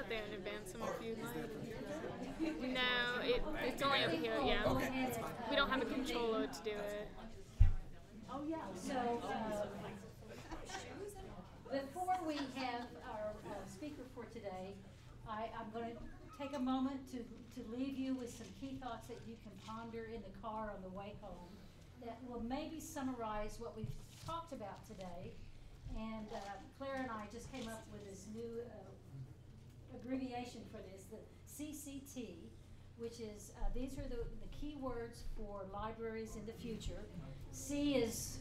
out there in advance some if you'd like. No, it's only over here, yeah. Okay. We don't have a controller to do it. Oh, yeah. So, before we have our speaker for today, I'm going to take a moment to leave you with some key thoughts that you can ponder in the car on the way home that will maybe summarize what we've talked about today. And Claire and I just came up with this new abbreviation for this, the CCT, which is, these are the key words for libraries in the future. C is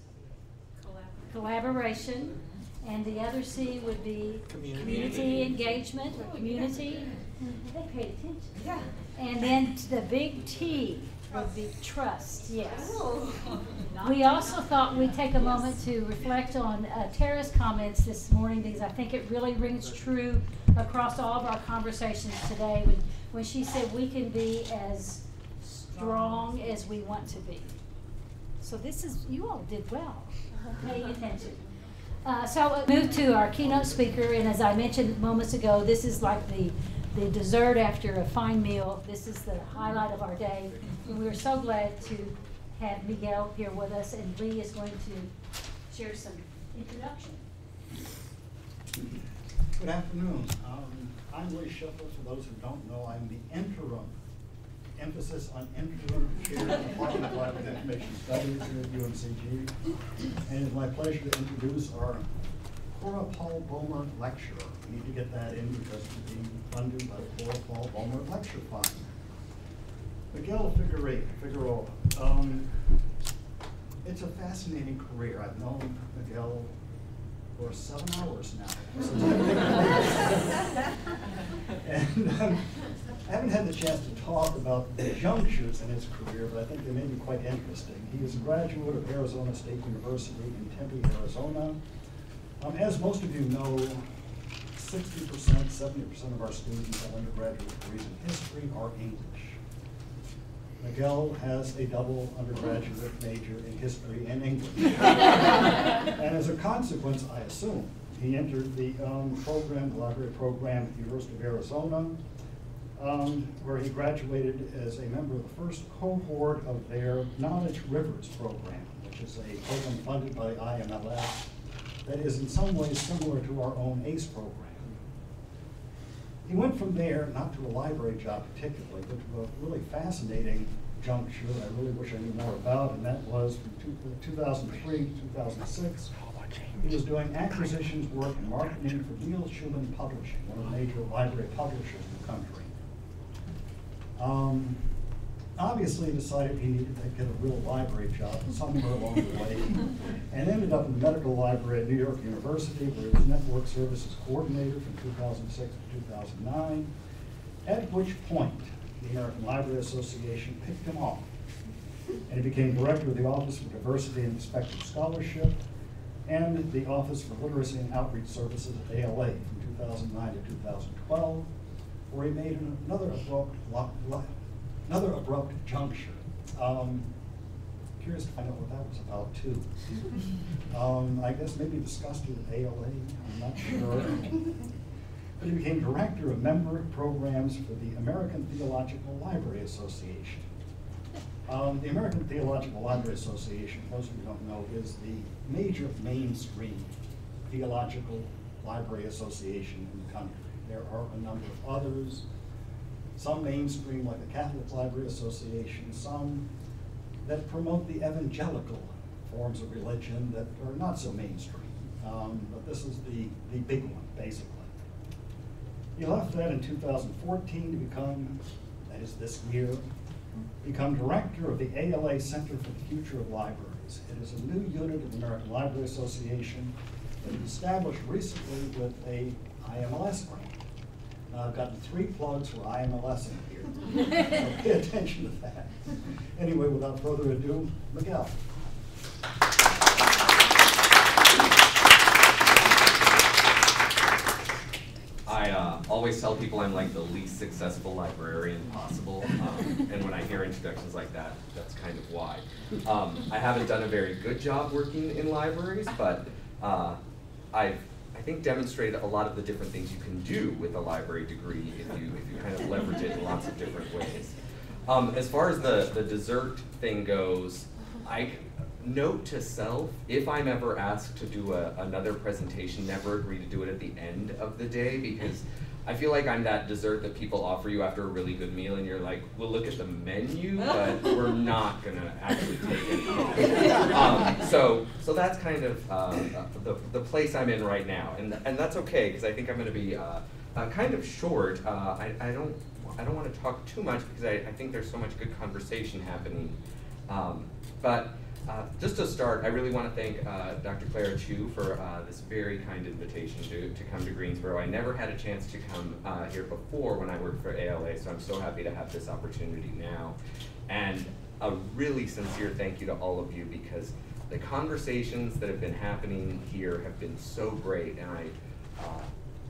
collaboration, and the other C would be community engagement or community. They paid attention. Yeah. And then the big T would be trust, yes. We also thought we'd take a moment to reflect on Tara's comments this morning, because I think it really rings true across all of our conversations today when she said we can be as strong as we want to be. So this is, you all did well paying attention. So we'll move to our keynote speaker, and as I mentioned moments ago, this is like the dessert after a fine meal. This is the highlight of our day. And we're so glad to have Miguel here with us, and Lee is going to share some introduction. Good afternoon. I'm Lee Schiffer. For those who don't know, I'm the interim, emphasis on interim, chair of the Department of Library and Information Studies here at UNCG. And it's my pleasure to introduce our Cora Paul Bomer Lecturer. We need to get that in because it's being funded by the Cora Paul Bomer Lecture Fund. Miguel Figueroa. It's a fascinating career. I've known Miguel for 7 hours now. And I haven't had the chance to talk about the junctures in his career, but I think they may be quite interesting. He is a graduate of Arizona State University in Tempe, Arizona. As most of you know, 60%, 70% of our students have undergraduate degrees in history or English. Miguel has a double undergraduate major in history and English. And as a consequence, I assume, he entered the program, the library program at the University of Arizona, where he graduated as a member of the first cohort of their Knowledge Rivers program, which is a program funded by IMLS that is in some ways similar to our own ACE program. He went from there, not to a library job particularly, but to a really fascinating juncture I really wish I knew more about, and that was from 2003 to 2006. He was doing acquisitions work and marketing for Neil Schumann Publishing, one of the major library publishers in the country. Obviously decided he needed to get a real library job somewhere along the way, and ended up in the medical library at New York University, where he was network services coordinator from 2006 to 2009, at which point the American Library Association picked him off, and he became director of the Office for Diversity and Prospective Scholarship and the Office for Literacy and Outreach Services at ALA from 2009 to 2012, where he made another abrupt juncture. Curious to find out what that was about too. I guess maybe discussed it at ALA, I'm not sure. But he became director of member programs for the American Theological Library Association. The American Theological Library Association, most of you don't know, is the major mainstream theological library association in the country. There are a number of others. Some mainstream, like the Catholic Library Association, some that promote the evangelical forms of religion that are not so mainstream. But this is the big one, basically. He left that in 2014 to become, that is this year, become director of the ALA Center for the Future of Libraries. It is a new unit of the American Library Association that was established recently with a IMLS grant. I've gotten 3 plugs for IMLS in here, so pay attention to that. Anyway, without further ado, Miguel. I always tell people I'm like the least successful librarian possible, and when I hear introductions like that, that's kind of why. I haven't done a very good job working in libraries, but I think demonstrated a lot of the different things you can do with a library degree if you kind of leverage it in lots of different ways. As far as the dessert thing goes, note to self, if I'm ever asked to do another presentation, never agree to do it at the end of the day, because I feel like I'm that dessert that people offer you after a really good meal, and you're like, we'll look at the menu, but we're not gonna actually take it. So that's kind of the place I'm in right now, and that's okay, because I think I'm gonna be kind of short. I don't want to talk too much because I think there's so much good conversation happening. But just to start, I really want to thank Dr. Clara Chu for this very kind invitation to come to Greensboro. I never had a chance to come here before when I worked for ALA, so I'm so happy to have this opportunity now. And a really sincere thank you to all of you, because the conversations that have been happening here have been so great, and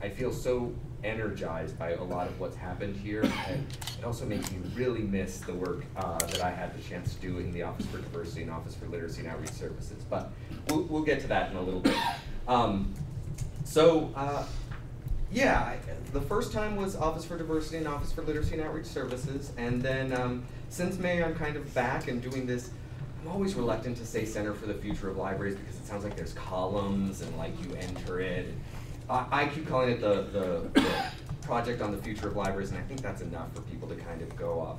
I feel so energized by a lot of what's happened here, and it also makes me really miss the work that I had the chance to do in the Office for Diversity and Office for Literacy and Outreach Services, but we'll get to that in a little bit. Yeah, the first time was Office for Diversity and Office for Literacy and Outreach Services, and then since May I'm kind of back and doing this. I'm always reluctant to say Center for the Future of Libraries because it sounds like there's columns and like you enter it. I keep calling it the Project on the Future of Libraries, and I think that's enough for people to kind of go off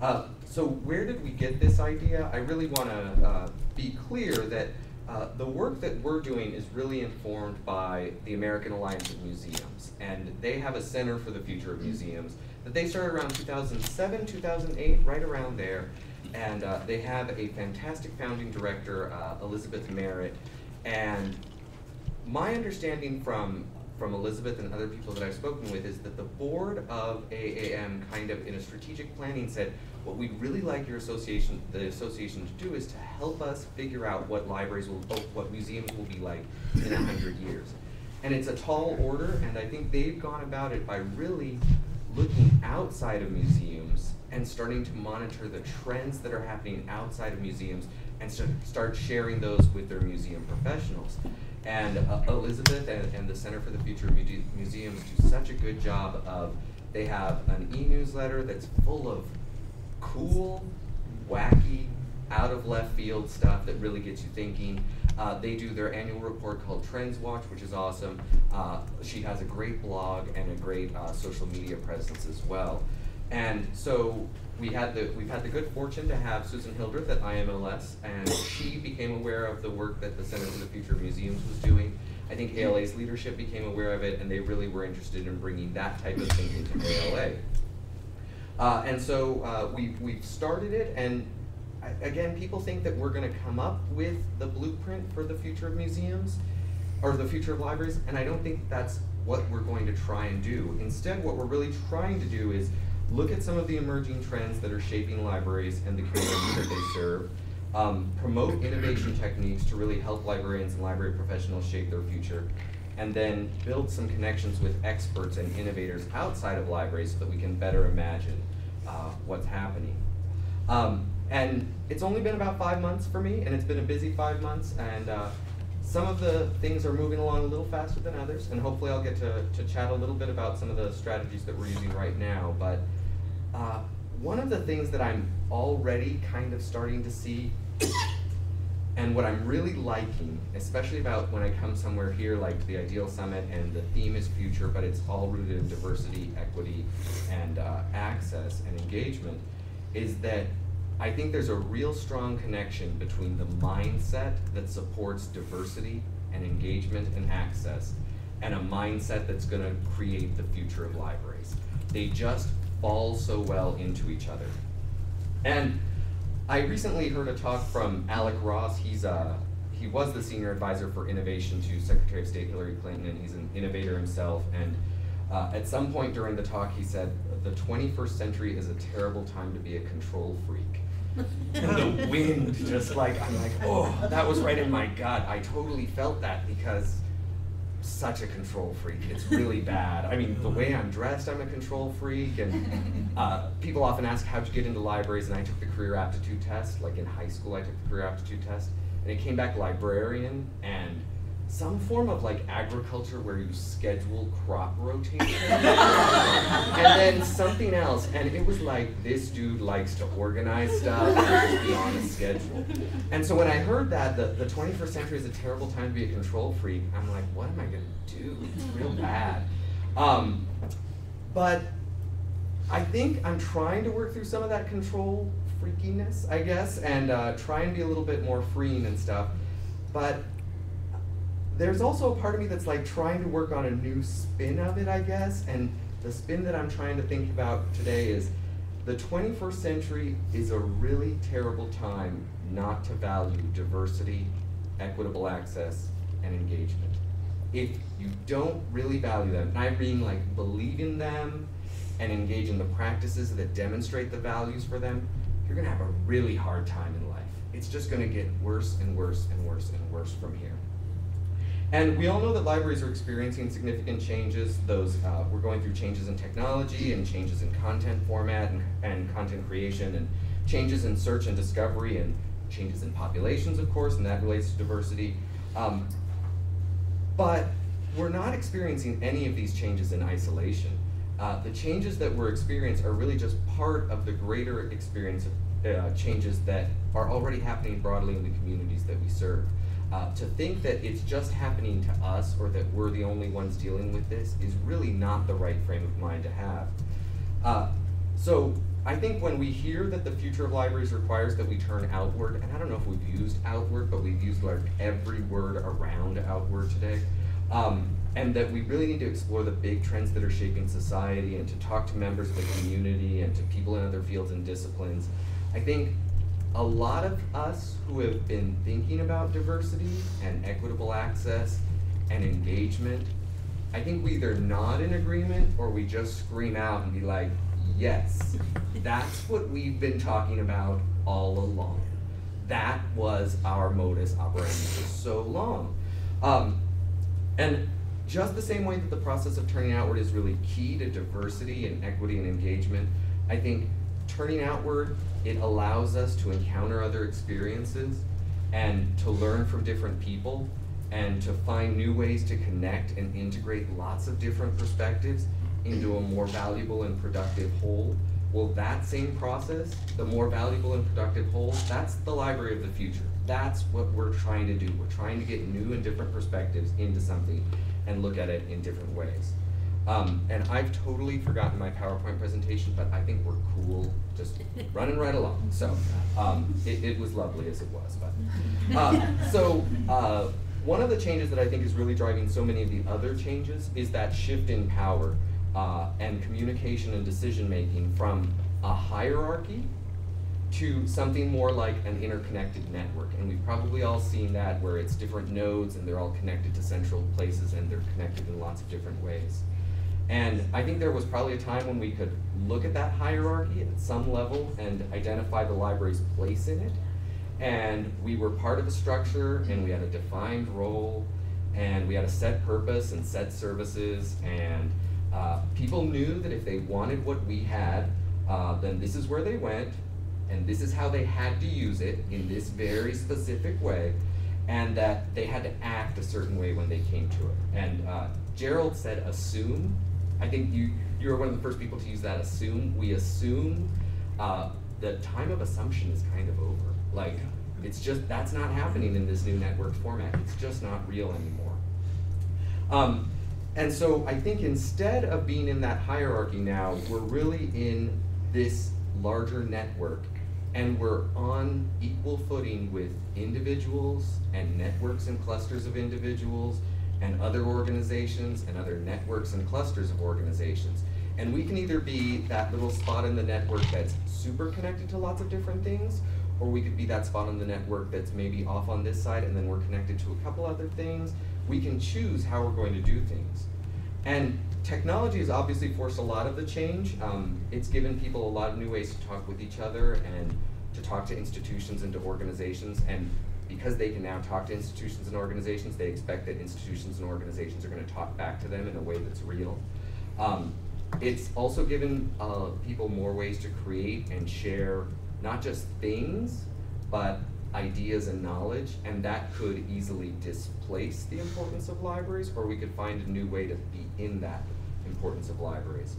of. So where did we get this idea? I really want to be clear that the work that we're doing is really informed by the American Alliance of Museums, and they have a Center for the Future of Museums that they started around 2007, 2008, right around there, and they have a fantastic founding director, Elizabeth Merritt, and my understanding from Elizabeth and other people that I've spoken with is that the board of AAM kind of in a strategic planning said, what we'd really like the association to do is to help us figure out what what museums will be like in 100 years. And it's a tall order, and I think they've gone about it by really looking outside of museums and starting to monitor the trends that are happening outside of museums and start sharing those with their museum professionals. And Elizabeth and the Center for the Future of Museums do such a good job of, they have an e-newsletter that's full of cool, wacky, out of left field stuff that really gets you thinking. They do their annual report called Trends Watch, which is awesome. She has a great blog and a great social media presence as well. And so we've had the good fortune to have Susan Hildreth at IMLS, and she became aware of the work that the Center for the Future of Museums was doing. I think ALA's leadership became aware of it, and they really were interested in bringing that type of thinking to ALA. And so we've started it, and again, people think that we're going to come up with the blueprint for the future of museums, or the future of libraries, and I don't think that's what we're going to try and do. Instead, what we're really trying to do is look at some of the emerging trends that are shaping libraries and the communities that they serve, promote innovation techniques to really help librarians and library professionals shape their future, and then build some connections with experts and innovators outside of libraries so that we can better imagine what's happening. And it's only been about 5 months for me, and it's been a busy 5 months, and some of the things are moving along a little faster than others, and hopefully I'll get to chat a little bit about some of the strategies that we're using right now. But one of the things that I'm already kind of starting to see, and what I'm really liking, especially about when I come somewhere here like the iDEAL Summit and the theme is future, but it's all rooted in diversity, equity, and access and engagement, is that I think there's a real strong connection between the mindset that supports diversity and engagement and access and a mindset that's going to create the future of libraries. They just fall so well into each other. And I recently heard a talk from Alec Ross. He was the senior advisor for innovation to Secretary of State Hillary Clinton, and he's an innovator himself. And at some point during the talk, he said, the 21st century is a terrible time to be a control freak. And the wind just like, I'm like, oh, that was right in my gut. I totally felt that because such a control freak. It's really bad. I mean, the way I'm dressed, I'm a control freak, and people often ask how'd you get into libraries, and I took the career aptitude test. Like in high school, I took the career aptitude test, and it came back librarian, and some form of like agriculture where you schedule crop rotation, and then something else, and it was like, this dude likes to organize stuff and just be on a schedule. And so when I heard that, the 21st century is a terrible time to be a control freak, I'm like, what am I gonna do? It's real bad. But I think I'm trying to work through some of that control freakiness, I guess, and try and be a little bit more freeing and stuff. But there's also a part of me that's like trying to work on a new spin of it, I guess, and the spin that I'm trying to think about today is the 21st century is a really terrible time not to value diversity, equitable access, and engagement. If you don't really value them, and I mean like believe in them and engage in the practices that demonstrate the values for them, you're gonna have a really hard time in life. It's just gonna get worse and worse and worse and worse from here. And we all know that libraries are experiencing significant changes. We're going through changes in technology and changes in content format and content creation and changes in search and discovery and changes in populations, of course, and that relates to diversity. But we're not experiencing any of these changes in isolation. The changes that we're experiencing are really just part of the greater experience of changes that are already happening broadly in the communities that we serve. To think that it's just happening to us or that we're the only ones dealing with this is really not the right frame of mind to have. So I think when we hear that the future of libraries requires that we turn outward, and I don't know if we've used outward, but we've used like every word around outward today, and that we really need to explore the big trends that are shaping society and to talk to members of the community and to people in other fields and disciplines. I think a lot of us who have been thinking about diversity and equitable access and engagement, I think we either nod in agreement or we just scream out and be like, yes, that's what we've been talking about all along. That was our modus operandi for so long. And just the same way that the process of turning outward is really key to diversity and equity and engagement, I think turning outward, it allows us to encounter other experiences and to learn from different people and to find new ways to connect and integrate lots of different perspectives into a more valuable and productive whole. Well, that same process, the more valuable and productive whole, that's the library of the future. That's what we're trying to do. We're trying to get new and different perspectives into something and look at it in different ways. And I've totally forgotten my PowerPoint presentation, but I think we're cool, just running right along. So it was lovely as it was. But one of the changes that I think is really driving so many of the other changes is that shift in power and communication and decision making from a hierarchy to something more like an interconnected network. And we've probably all seen that where it's different nodes and they're all connected to central places and they're connected in lots of different ways. And I think there was probably a time when we could look at that hierarchy at some level and identify the library's place in it. And we were part of a structure and we had a defined role and we had a set purpose and set services, and people knew that if they wanted what we had, then this is where they went and this is how they had to use it in this very specific way, and that they had to act a certain way when they came to it. And Gerald said assume. I think you were one of the first people to use that, assume. We assume. The time of assumption is kind of over. Like, it's just, that's not happening in this new network format. It's just not real anymore. And so I think instead of being in that hierarchy now, we're really in this larger network, and we're on equal footing with individuals and networks and clusters of individuals and other organizations and other networks and clusters of organizations. And we can either be that little spot in the network that's super connected to lots of different things, or we could be that spot on the network that's maybe off on this side and then we're connected to a couple other things. We can choose how we're going to do things. And technology has obviously forced a lot of the change. It's given people a lot of new ways to talk with each other and to talk to institutions and to organizations. And because they can now talk to institutions and organizations, they expect that institutions and organizations are going to talk back to them in a way that's real. It's also given people more ways to create and share not just things, but ideas and knowledge, and that could easily displace the importance of libraries, or we could find a new way to be in that importance of libraries.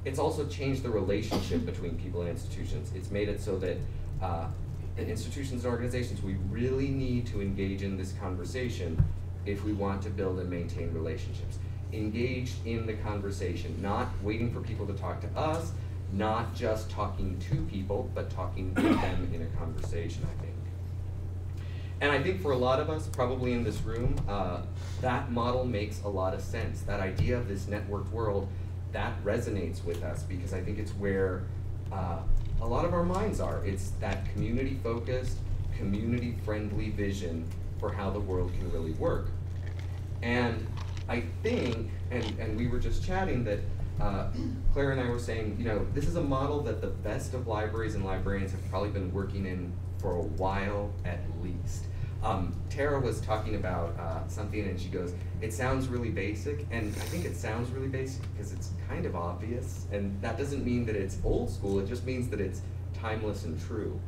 It's also changed the relationship between people and institutions. It's made it so that in institutions and organizations, we really need to engage in this conversation if we want to build and maintain relationships. Engaged in the conversation, not waiting for people to talk to us, not just talking to people, but talking with them in a conversation, I think. And I think for a lot of us, probably in this room, that model makes a lot of sense. That idea of this networked world, that resonates with us because I think it's where a lot of our minds are. It's that community-focused, community-friendly vision for how the world can really work. And I think, and we were just chatting that Claire and I were saying, you know, this is a model that the best of libraries and librarians have probably been working in for a while at least. Tara was talking about something and she goes, it sounds really basic, and I think it sounds really basic because it's kind of obvious, and that doesn't mean that it's old school, it just means that it's timeless and true.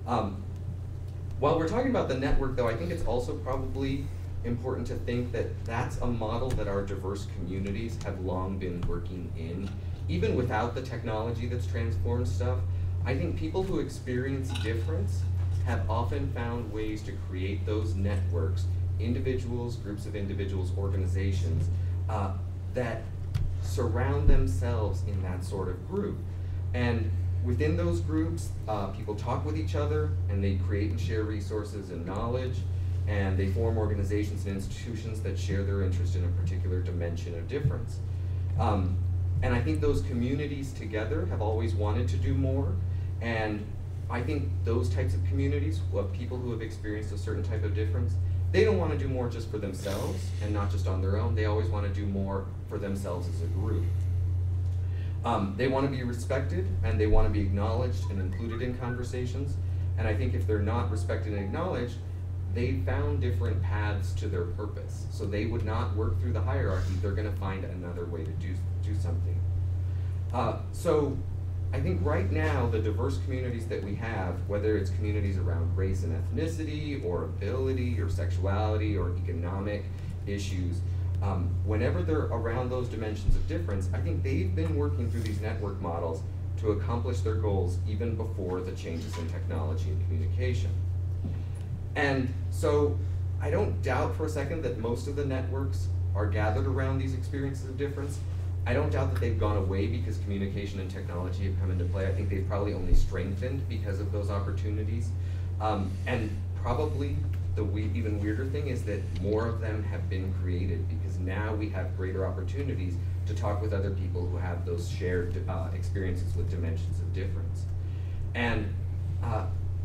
While we're talking about the network though, I think it's also probably important to think that that's a model that our diverse communities have long been working in. Even without the technology that's transformed stuff, I think people who experience difference have often found ways to create those networks, individuals, groups of individuals, organizations, that surround themselves in that sort of group. And within those groups, people talk with each other and they create and share resources and knowledge, and they form organizations and institutions that share their interest in a particular dimension of difference. And I think those communities together have always wanted to do more, and I think those types of communities, of people who have experienced a certain type of difference, they don't want to do more just for themselves and not just on their own. They always want to do more for themselves as a group. They want to be respected and they want to be acknowledged and included in conversations. And I think if they're not respected and acknowledged, they found different paths to their purpose. So they would not work through the hierarchy. They're going to find another way to do something. So I think right now, the diverse communities that we have, whether it's communities around race and ethnicity, or ability, or sexuality, or economic issues, whenever they're around those dimensions of difference, I think they've been working through these network models to accomplish their goals even before the changes in technology and communication. And so I don't doubt for a second that most of the networks are gathered around these experiences of difference. I don't doubt that they've gone away because communication and technology have come into play. I think they've probably only strengthened because of those opportunities. And probably the even weirder thing is that more of them have been created because now we have greater opportunities to talk with other people who have those shared experiences with dimensions of difference. And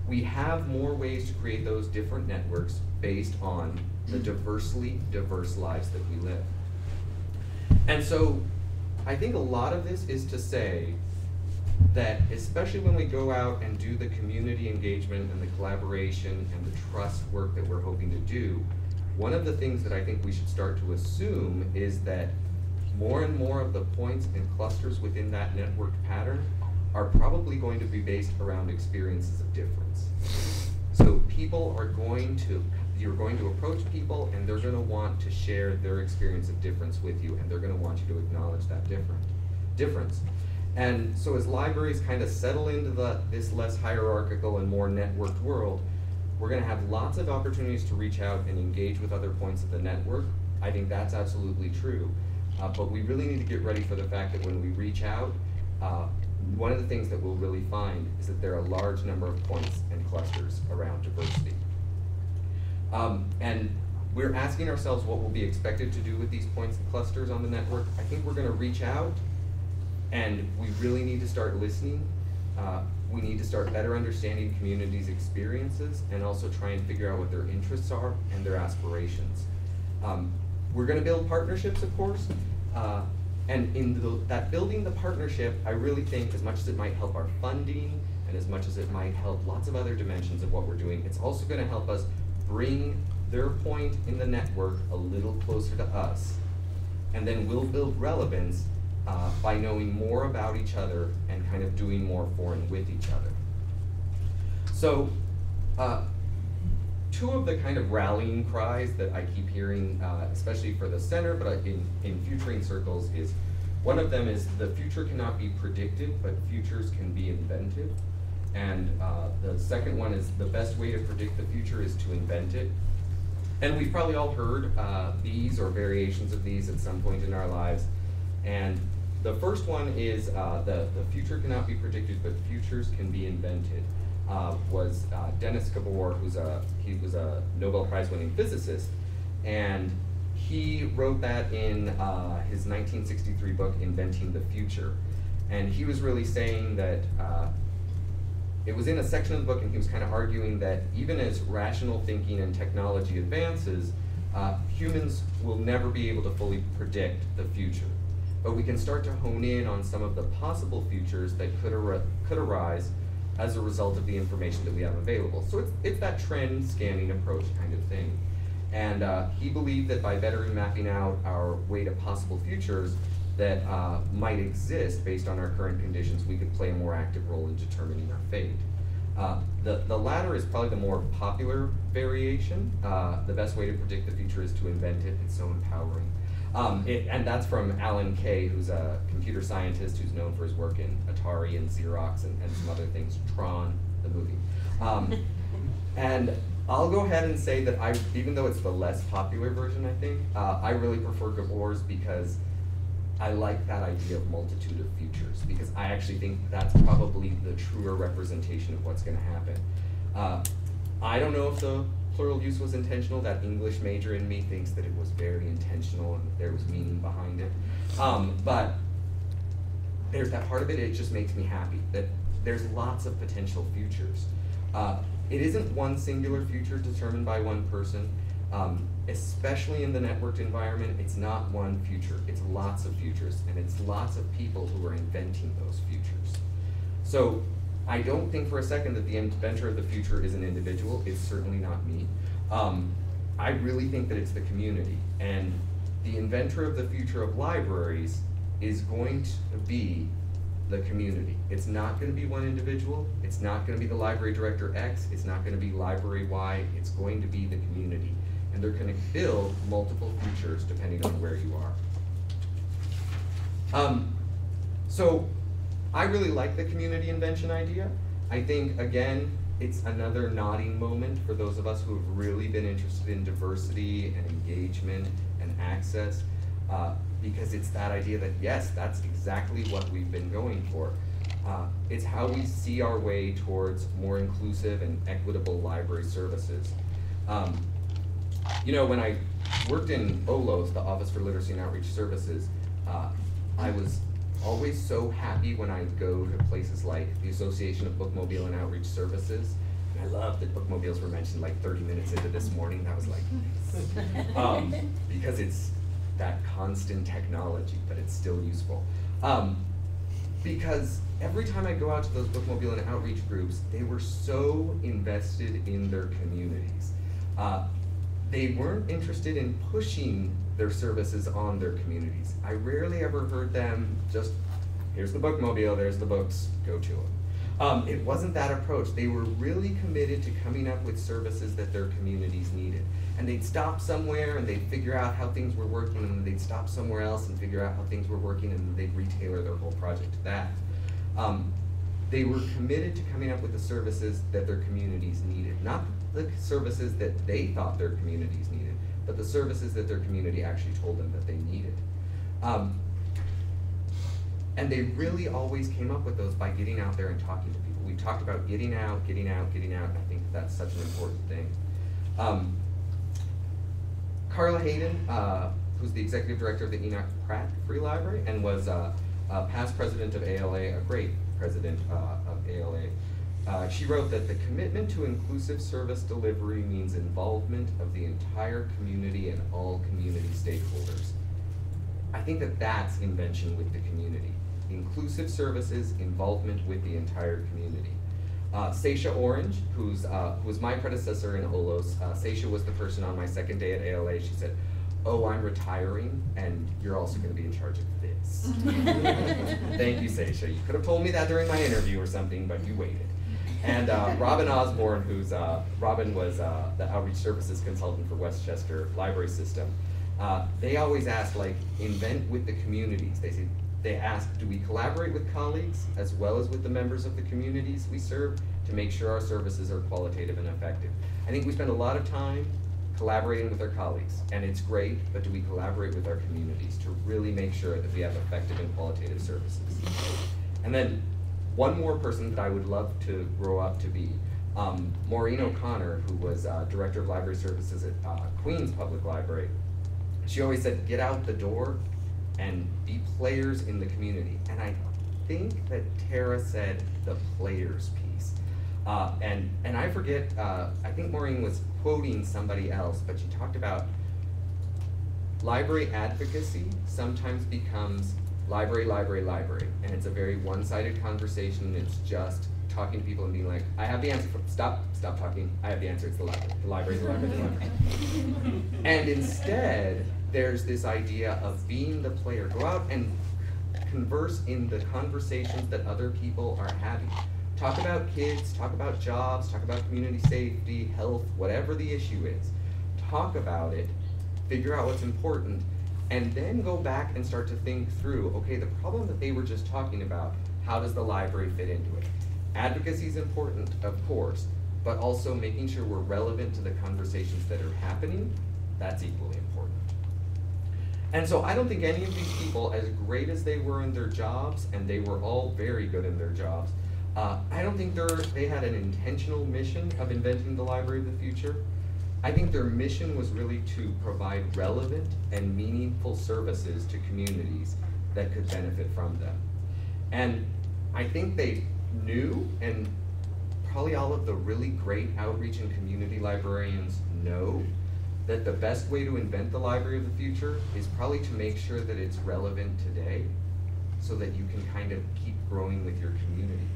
we have more ways to create those different networks based on the diversely diverse lives that we live. And so I think a lot of this is to say that especially when we go out and do the community engagement and the collaboration and the trust work that we're hoping to do, one of the things that I think we should start to assume is that more and more of the points and clusters within that network pattern are probably going to be based around experiences of difference. So people are going to, you're going to approach people and they're going to want to share their experience of difference with you, and they're going to want you to acknowledge that difference. And so as libraries kind of settle into this less hierarchical and more networked world, we're going to have lots of opportunities to reach out and engage with other points of the network. I think that's absolutely true. But we really need to get ready for the fact that when we reach out, one of the things that we'll really find is that there are a large number of points and clusters around diversity. And we're asking ourselves what will be expected to do with these points and clusters on the network. I think we're going to reach out, and we really need to start listening. We need to start better understanding communities' experiences and also try and figure out what their interests are and their aspirations. We're going to build partnerships, of course. And in that building the partnership, I really think as much as it might help our funding and as much as it might help lots of other dimensions of what we're doing, it's also going to help us bring their point in the network a little closer to us. And then we'll build relevance by knowing more about each other and kind of doing more for and with each other. So Two of the kind of rallying cries that I keep hearing, especially for the center, but in futuring circles, is one of them is the future cannot be predicted, but futures can be invented. And the second one is the best way to predict the future is to invent it. And we've probably all heard these or variations of these at some point in our lives. And the first one is the future cannot be predicted, but futures can be invented. Was Dennis Gabor, he was a Nobel Prize-winning physicist, and he wrote that in his 1963 book, Inventing the Future. And he was really saying that, it was in a section of the book, and he was kind of arguing that even as rational thinking and technology advances, humans will never be able to fully predict the future. But we can start to hone in on some of the possible futures that could arise as a result of the information that we have available. So it's that trend scanning approach kind of thing. And he believed that by better mapping out our way to possible futures that might exist based on our current conditions, we could play a more active role in determining our fate. The latter is probably the more popular variation. The best way to predict the future is to invent it. It's so empowering. And that's from Alan Kay, who's a computer scientist who's known for his work in Atari and Xerox and some other things, Tron, the movie. And I'll go ahead and say that even though it's the less popular version, I think, I really prefer Gabor's because I like that idea of multitude of futures, because I actually think that's probably the truer representation of what's going to happen. I don't know if the plural use was intentional. That English major in me thinks that it was very intentional and that there was meaning behind it. But there's that part of it, it just makes me happy that there's lots of potential futures. It isn't one singular future determined by one person. Especially in the networked environment, it's not one future, it's lots of futures, and it's lots of people who are inventing those futures. So I don't think for a second that the inventor of the future is an individual. It's certainly not me. I really think that it's the community, and the inventor of the future of libraries is going to be the community. It's not going to be one individual. It's not going to be the library director X. It's not going to be library Y. It's going to be the community. And they're going to build multiple futures depending on where you are. So I really like the community invention idea. I think, again, it's another nodding moment for those of us who have really been interested in diversity and engagement and access, because it's that idea that, yes, that's exactly what we've been going for. It's how we see our way towards more inclusive and equitable library services. You know, when I worked in OLOS, the Office for Literacy and Outreach Services, I was always so happy when I'd go to places like the Association of Bookmobile and Outreach Services. And I love that bookmobiles were mentioned like 30 minutes into this morning. That was like, nice. Because it's that constant technology, but it's still useful. Because every time I go out to those bookmobile and outreach groups, they were so invested in their communities. They weren't interested in pushing their services on their communities. I rarely ever heard them just, here's the bookmobile, there's the books, go to them. It wasn't that approach. They were really committed to coming up with services that their communities needed. And they'd stop somewhere and they'd figure out how things were working, and then they'd stop somewhere else and figure out how things were working, and then they'd retailer their whole project to that. They were committed to coming up with the services that their communities needed, not the services that they thought their communities needed, but the services that their community actually told them that they needed. And they really always came up with those by getting out there and talking to people. We talked about getting out, and I think that's such an important thing. Carla Hayden, who's the executive director of the Enoch Pratt Free Library and was a past president of ALA, a great president of ALA, she wrote that the commitment to inclusive service delivery means involvement of the entire community and all community stakeholders. I think that that's invention with the community. Inclusive services, involvement with the entire community. Seisha Orange, who was my predecessor in OLOS, Seisha was the person on my second day at ALA. She said, oh, I'm retiring, and you're also going to be in charge of this. Thank you, Seisha. You could have told me that during my interview or something, but you waited. And Robin Osborne, Robin was the outreach services consultant for Westchester Library System. They always ask, like, invent with the communities. They ask, do we collaborate with colleagues as well as with the members of the communities we serve to make sure our services are qualitative and effective? I think we spend a lot of time collaborating with our colleagues, and it's great, but do we collaborate with our communities to really make sure that we have effective and qualitative services? And then one more person that I would love to grow up to be, Maureen O'Connor, who was Director of Library Services at Queens Public Library. She always said, get out the door and be players in the community. And I think that Tara said the players piece. And I forget, I think Maureen was quoting somebody else, but she talked about library advocacy sometimes becomes library, library, library. And it's a very one-sided conversation. It's just talking to people and being like, I have the answer. Stop talking. I have the answer. It's the library. The library, the library, the library. And instead, there's this idea of being the player. Go out and converse in the conversations that other people are having. Talk about kids, talk about jobs, talk about community safety, health, whatever the issue is. Talk about it, figure out what's important, and then go back and start to think through, okay, the problem that they were just talking about, how does the library fit into it? Advocacy is important, of course, but also making sure we're relevant to the conversations that are happening, that's equally important. And so I don't think any of these people, as great as they were in their jobs, and they were all very good in their jobs, I don't think they had an intentional mission of inventing the library of the future. I think their mission was really to provide relevant and meaningful services to communities that could benefit from them. And I think they knew, and probably all of the really great outreach and community librarians know, that the best way to invent the library of the future is probably to make sure that it's relevant today so that you can kind of keep growing with your community.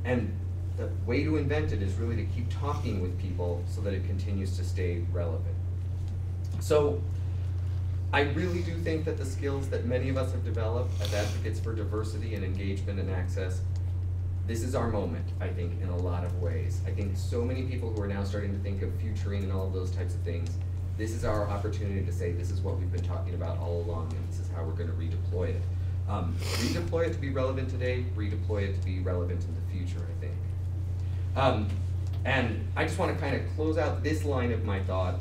And the way to invent it is really to keep talking with people so that it continues to stay relevant. So I really do think that the skills that many of us have developed as advocates for diversity and engagement and access, this is our moment, I think, in a lot of ways. I think so many people who are now starting to think of futuring and all of those types of things, this is our opportunity to say, this is what we've been talking about all along, and this is how we're going to redeploy it. Redeploy it to be relevant today, redeploy it to be relevant in the future, I think. And I just want to kind of close out this line of my thought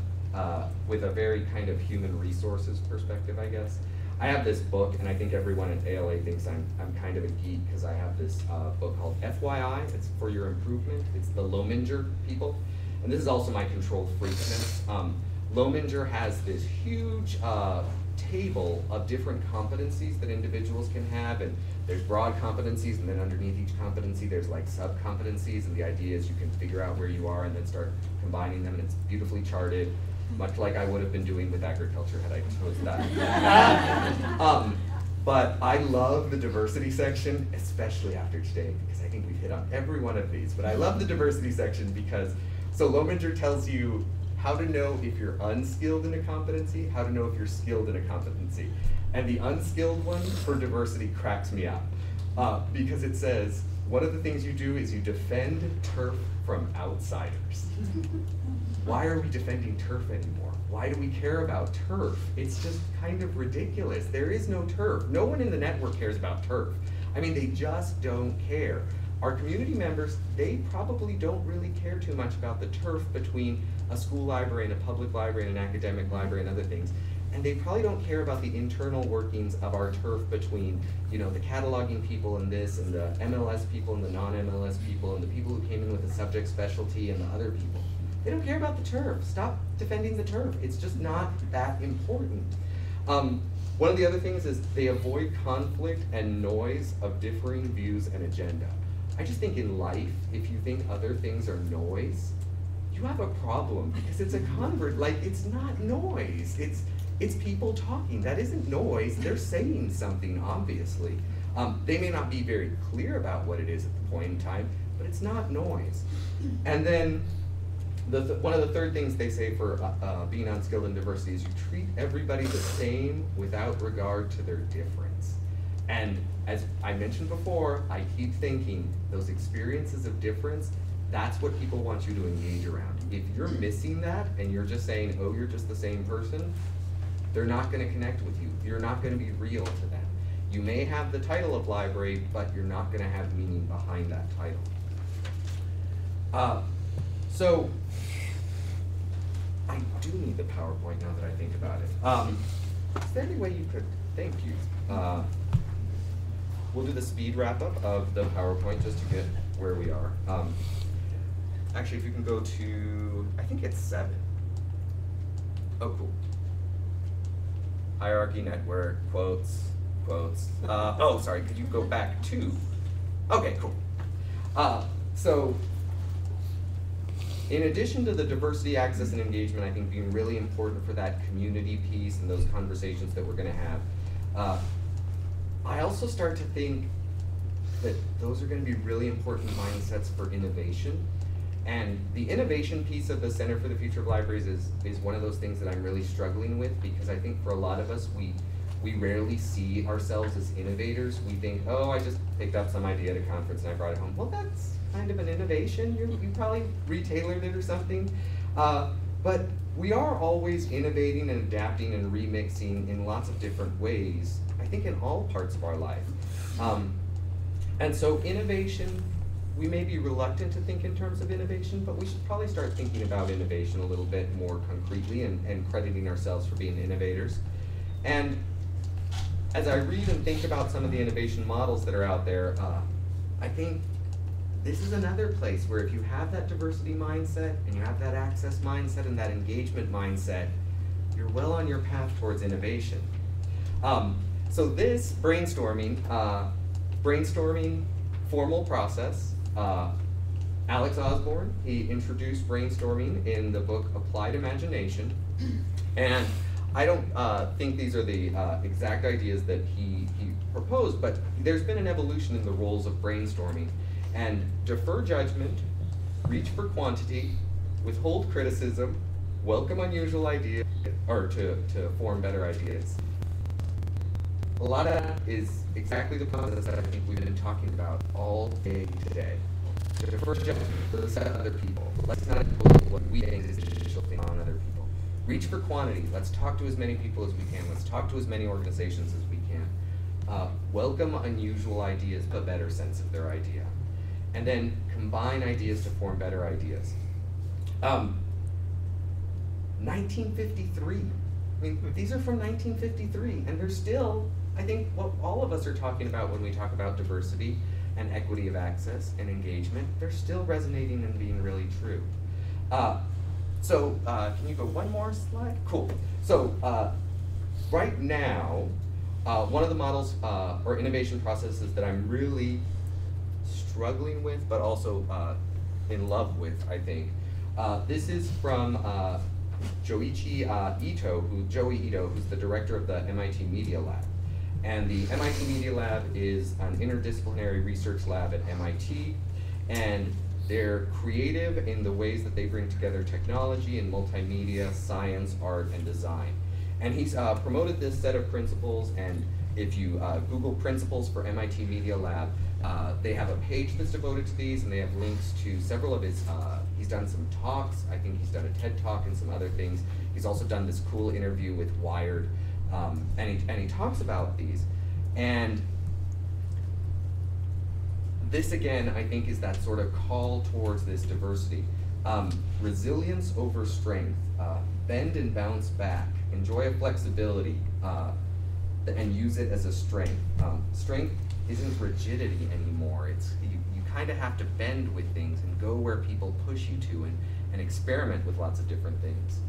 with a very kind of human resources perspective, I guess. I have this book, and I think everyone at ALA thinks I'm kind of a geek because I have this book called FYI, it's for your improvement. It's the Lominger people. And this is also my controlled freakness. Lominger has this huge table of different competencies that individuals can have, and there's broad competencies, and then underneath each competency there's like sub-competencies, and the idea is you can figure out where you are and then start combining them, and it's beautifully charted, much like I would have been doing with agriculture had I chose that. But I love the diversity section, especially after today, because I think we've hit on every one of these, but I love the diversity section because, so Lominger tells you how to know if you're unskilled in a competency, how to know if you're skilled in a competency. And the unskilled one for diversity cracks me up because it says, one of the things you do is you defend turf from outsiders. Why are we defending turf anymore? Why do we care about turf? It's just kind of ridiculous. There is no turf. No one in the network cares about turf. I mean, they just don't care. Our community members, they probably don't really care too much about the turf between a school library and a public library and an academic library and other things. And they probably don't care about the internal workings of our turf between, you know, the cataloging people and this, and the MLS people and the non-MLS people, and the people who came in with a subject specialty and the other people. They don't care about the turf. Stop defending the turf. It's just not that important. One of the other things is they avoid conflict and noise of differing views and agenda. I just think in life, if you think other things are noise, you have a problem because it's a it's not noise. It's people talking. That isn't noise. They're saying something, obviously. They may not be very clear about what it is at the point in time, but it's not noise. And then one of the third things they say for being unskilled in diversity is you treat everybody the same without regard to their difference. And as I mentioned before, I keep thinking those experiences of difference, that's what people want you to engage around. If you're missing that and you're just saying, oh, you're just the same person, they're not going to connect with you. You're not going to be real to them. You may have the title of library, but you're not going to have meaning behind that title. So I do need the PowerPoint now that I think about it. Is there any way you could, thank you. We'll do the speed wrap up of the PowerPoint just to get where we are. Actually, if you can go to, I think it's 7. Oh, cool. Hierarchy, network, quotes. Oh, sorry, could you go back to? Okay, cool. So, in addition to the diversity, access, and engagement, I think being really important for that community piece and those conversations that we're going to have, I also start to think that those are going to be really important mindsets for innovation. And the innovation piece of the Center for the Future of Libraries is one of those things that I'm really struggling with, because I think for a lot of us, we rarely see ourselves as innovators. We think, oh, I just picked up some idea at a conference and I brought it home. Well, that's kind of an innovation. You probably retailored it or something. But we are always innovating and adapting and remixing in lots of different ways, I think in all parts of our life. And so innovation, we may be reluctant to think in terms of innovation, but we should probably start thinking about innovation a little bit more concretely and crediting ourselves for being innovators. And as I read and think about some of the innovation models that are out there, I think this is another place where if you have that diversity mindset and you have that access mindset and that engagement mindset, you're well on your path towards innovation. So this brainstorming formal process, Alex Osborne, he introduced brainstorming in the book Applied Imagination, and I don't think these are the exact ideas that he proposed, but there's been an evolution in the roles of brainstorming. And defer judgment, reach for quantity, withhold criticism, welcome unusual ideas, or to form better ideas. A lot of that is exactly the process that I think we've been talking about all day today. Defer judgment, listen to other people. Let's not impose what we think is the digital thing on other people. Reach for quantity. Let's talk to as many people as we can. Let's talk to as many organizations as we can. Welcome unusual ideas, but better sense of their idea. And then combine ideas to form better ideas. 1953. I mean, these are from 1953, and they're still, I think, what all of us are talking about when we talk about diversity and equity of access and engagement. They're still resonating and being really true. So can you go one more slide? Cool. So right now, one of the models or innovation processes that I'm really struggling with, but also in love with, I think. This is from Joey Ito, who's the director of the MIT Media Lab. And the MIT Media Lab is an interdisciplinary research lab at MIT, and they're creative in the ways that they bring together technology and multimedia, science, art, and design. And he's promoted this set of principles, and if you Google principles for MIT Media Lab, they have a page that's devoted to these, and they have links to several of his, he's done some talks, I think he's done a TED Talk and some other things. He's also done this cool interview with Wired, and he talks about these. And this again, I think, is that sort of call towards this diversity. Resilience over strength, bend and bounce back, enjoy a flexibility, and use it as a strength. Strength isn't rigidity anymore. It's you kind of have to bend with things and go where people push you to and experiment with lots of different things.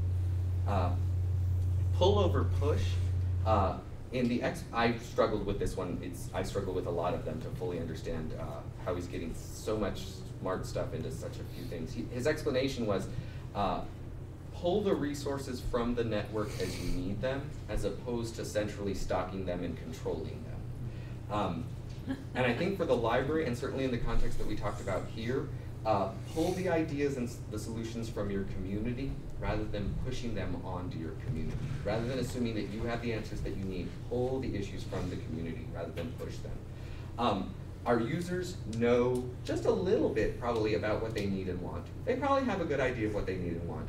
Pull over push. I struggled with this one. I struggle with a lot of them to fully understand how he's getting so much smart stuff into such a few things. His explanation was, pull the resources from the network as you need them, as opposed to centrally stocking them and controlling them. And I think for the library, and certainly in the context that we talked about here, Pull the ideas and the solutions from your community rather than pushing them onto your community. Rather than assuming that you have the answers that you need, pull the issues from the community rather than push them. Our users know just a little bit probably about what they need and want. They probably have a good idea of what they need and want.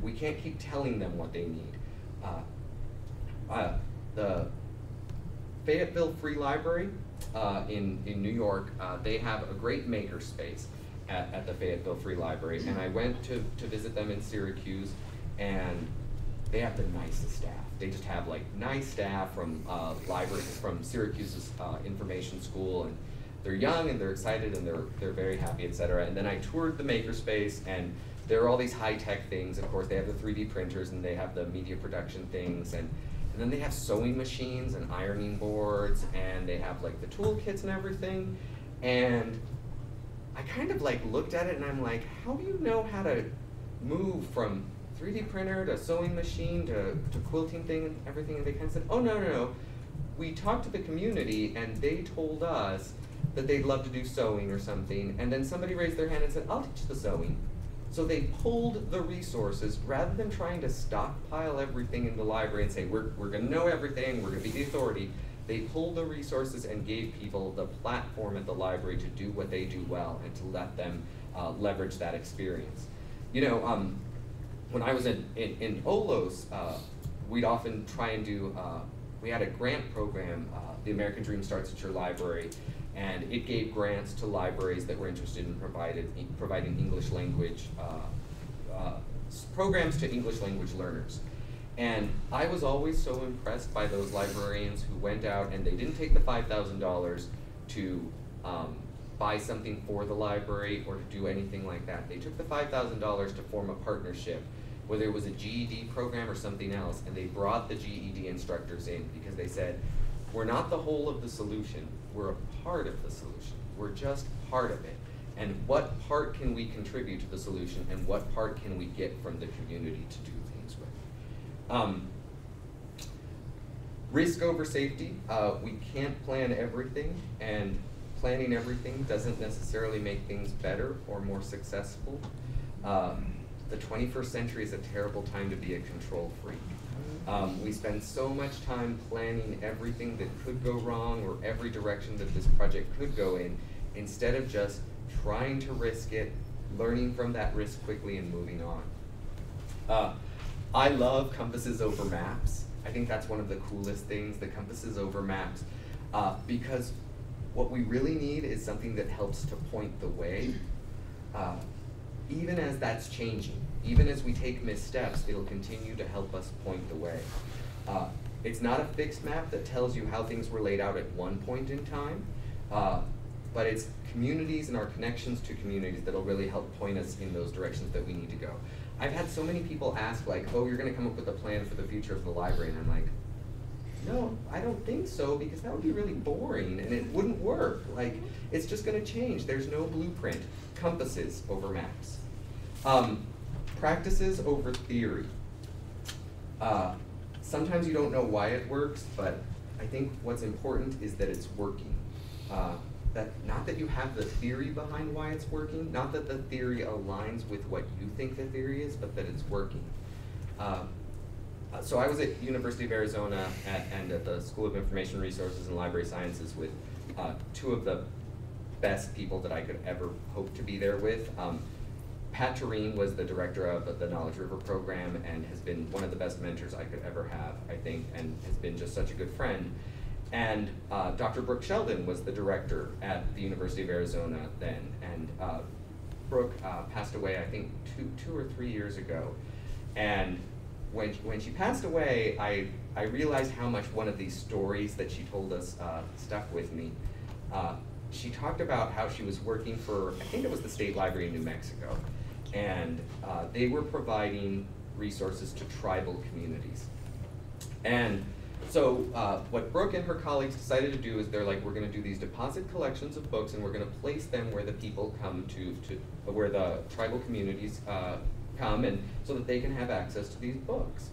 We can't keep telling them what they need. The Fayetteville Free Library in New York, they have a great maker space at the Fayetteville Free Library, and I went to visit them in Syracuse, and they have the nicest staff. They just have like nice staff from libraries, from Syracuse's information school, and they're young and they're excited and they're very happy, etc. And then I toured the makerspace, and there are all these high-tech things. Of course, they have the 3D printers and they have the media production things, and then they have sewing machines and ironing boards, and they have like the toolkits and everything. And I kind of like looked at it and I'm like, how do you know how to move from 3D printer to sewing machine to quilting thing and everything? And they kind of said, oh, no. We talked to the community and they told us that they'd love to do sewing or something. And then somebody raised their hand and said, I'll teach the sewing. So they pulled the resources rather than trying to stockpile everything in the library and say, we're gonna know everything, we're gonna be the authority. They pulled the resources and gave people the platform at the library to do what they do well and to let them leverage that experience. You know, when I was in Olos, we'd often try and do, we had a grant program, the American Dream Starts at Your Library, and it gave grants to libraries that were interested in providing English language, programs to English language learners. And I was always so impressed by those librarians who went out and they didn't take the $5,000 to buy something for the library or to do anything like that. They took the $5,000 to form a partnership, whether it was a GED program or something else, and they brought the GED instructors in because they said, we're not the whole of the solution, we're a part of the solution. We're just part of it. And what part can we contribute to the solution, and what part can we get from the community to do things with? Risk over safety. We can't plan everything, and planning everything doesn't necessarily make things better or more successful. The 21st century is a terrible time to be a control freak. We spend so much time planning everything that could go wrong or every direction that this project could go in, instead of just trying to risk it, learning from that risk quickly and moving on. I love compasses over maps. I think that's one of the coolest things, the compasses over maps, because what we really need is something that helps to point the way, even as that's changing. Even as we take missteps, it'll continue to help us point the way. It's not a fixed map that tells you how things were laid out at one point in time, but it's communities and our connections to communities that'll really help point us in those directions that we need to go. I've had so many people ask, like, oh, you're gonna come up with a plan for the future of the library, and I'm like, no, I don't think so, because that would be really boring and it wouldn't work. Like, it's just gonna change. There's no blueprint. Compasses over maps. Practices over theory. Sometimes you don't know why it works, but I think what's important is that it's working. Not that you have the theory behind why it's working, not that the theory aligns with what you think the theory is, but that it's working. So I was at University of Arizona and at the School of Information Resources and Library Sciences with two of the best people that I could ever hope to be there with. Pat Tureen was the director of the Knowledge River program and has been one of the best mentors I could ever have, I think, and has been just such a good friend. And Dr. Brooke Sheldon was the director at the University of Arizona then. And Brooke passed away, I think, two or 3 years ago. And when she passed away, I realized how much one of these stories that she told us stuck with me. She talked about how she was working for, I think it was the State Library in New Mexico, and they were providing resources to tribal communities. And so what Brooke and her colleagues decided to do is they're like, we're gonna do these deposit collections of books and we're gonna place them where the people come where the tribal communities come, and so that they can have access to these books.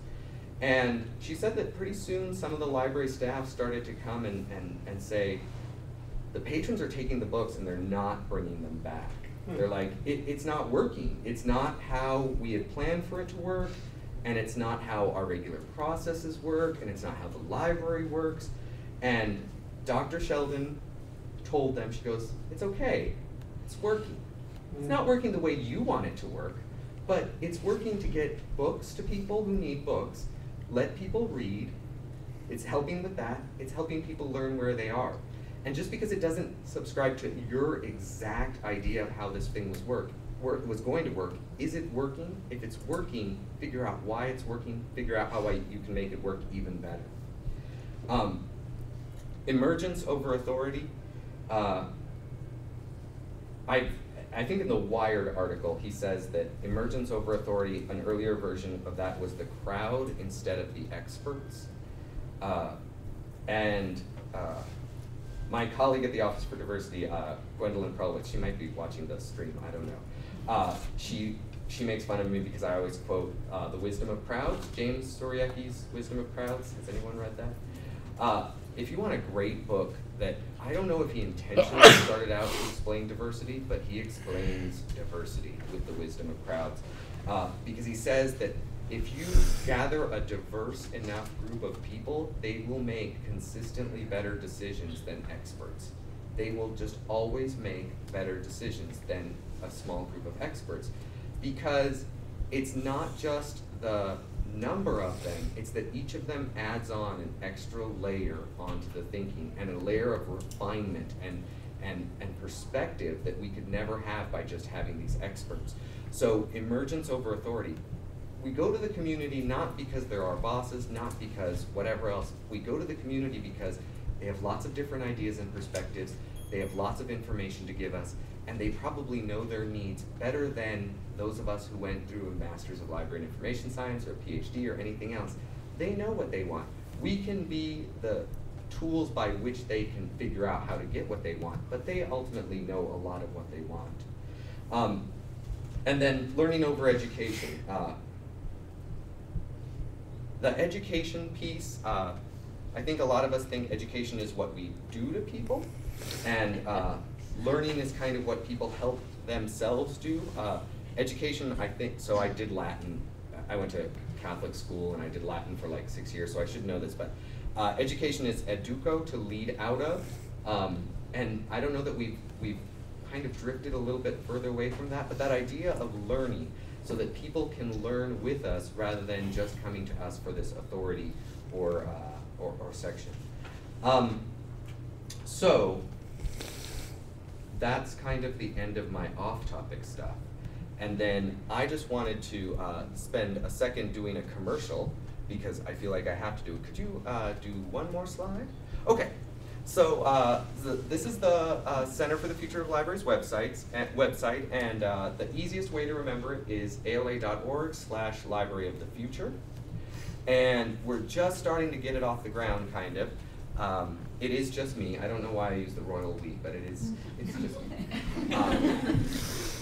And she said that pretty soon some of the library staff started to come and say, the patrons are taking the books and they're not bringing them back. They're like, it's not working. It's not how we had planned for it to work, and it's not how our regular processes work, and it's not how the library works. And Dr. Sheldon told them, she goes, it's okay, it's working. It's not working the way you want it to work, but it's working to get books to people who need books, let people read. It's helping with that. It's helping people learn where they are. And just because it doesn't subscribe to your exact idea of how this thing was going to work, is it working? If it's working, figure out why it's working, figure out how you can make it work even better. Emergence over authority. I think in the Wired article, he says that emergence over authority, an earlier version of that was the crowd instead of the experts. My colleague at the Office for Diversity, Gwendolyn Prelowitz, she might be watching the stream, I don't know. She makes fun of me because I always quote The Wisdom of Crowds, James Soriecki's Wisdom of Crowds. Has anyone read that? If you want a great book that, I don't know if he intentionally started out to explain diversity, but he explains diversity with The Wisdom of Crowds. Because he says that if you gather a diverse enough group of people, they will make consistently better decisions than experts. They will just always make better decisions than a small group of experts. Because it's not just the number of them, it's that each of them adds on an extra layer onto the thinking and a layer of refinement and perspective that we could never have by just having these experts. So emergence over authority. We go to the community not because they're our bosses, not because whatever else. We go to the community because they have lots of different ideas and perspectives, they have lots of information to give us, and they probably know their needs better than those of us who went through a Master's of Library and Information Science or a PhD or anything else. They know what they want. We can be the tools by which they can figure out how to get what they want, but they ultimately know a lot of what they want. And then learning over education. The education piece, I think a lot of us think education is what we do to people, and learning is kind of what people help themselves do. Education, I think, so I did Latin. I went to Catholic school and I did Latin for like 6 years, so I should know this, but education is educo, to lead out of, and I don't know that we've kind of drifted a little bit further away from that, but that idea of learning so that people can learn with us rather than just coming to us for this authority or section. So that's kind of the end of my off-topic stuff. And then I just wanted to spend a second doing a commercial because I feel like I have to do it. Could you do one more slide? Okay. So this is the Center for the Future of Libraries website, and the easiest way to remember it is ala.org/Library of the Future. And we're just starting to get it off the ground, kind of. It is just me. I don't know why I use the royal we, but it's just me.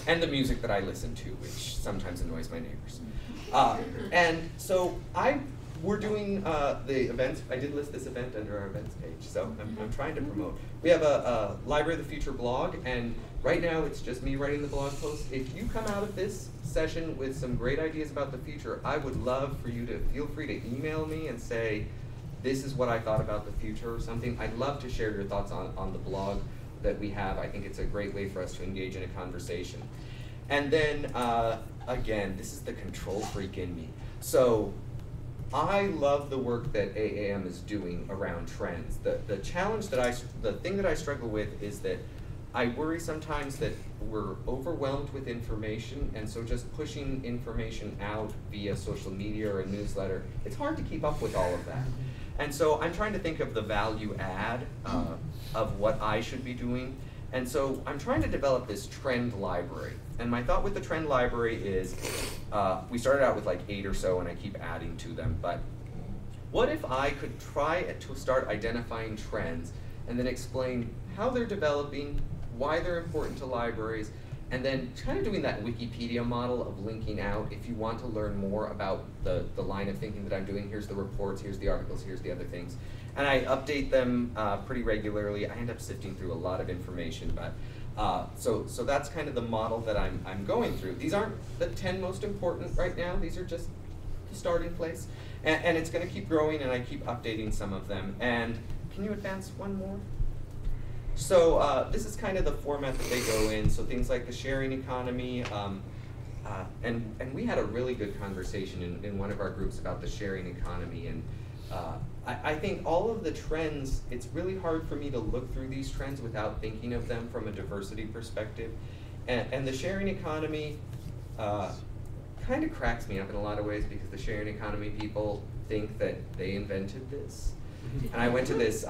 And the music that I listen to, which sometimes annoys my neighbors. And so we're doing the events. I did list this event under our events page, so I'm trying to promote. We have a Library of the Future blog, and right now it's just me writing the blog post. If you come out of this session with some great ideas about the future, I would love for you to feel free to email me and say, this is what I thought about the future or something. I'd love to share your thoughts on the blog that we have. I think it's a great way for us to engage in a conversation. And then, again, this is the control freak in me. So I love the work that AAM is doing around trends. The challenge the thing that I struggle with is that I worry sometimes that we're overwhelmed with information, and so just pushing information out via social media or a newsletter, it's hard to keep up with all of that. And so I'm trying to think of the value add of what I should be doing. And so I'm trying to develop this trend library. And my thought with the trend library is, we started out with like 8 or so, and I keep adding to them, but what if I could try to start identifying trends and then explain how they're developing, why they're important to libraries, and then kind of doing that Wikipedia model of linking out. If you want to learn more about the line of thinking that I'm doing, here's the reports, here's the articles, here's the other things. And I update them pretty regularly. I end up sifting through a lot of information, but So that's kind of the model that I'm going through. These aren't the 10 most important right now. These are just the starting place. And it's going to keep growing, and I keep updating some of them. And can you advance one more? So this is kind of the format that they go in. So things like the sharing economy. And we had a really good conversation in one of our groups about the sharing economy. And I think all of the trends, it's really hard for me to look through these trends without thinking of them from a diversity perspective. And the sharing economy kind of cracks me up in a lot of ways, because the sharing economy people think that they invented this. And I went to this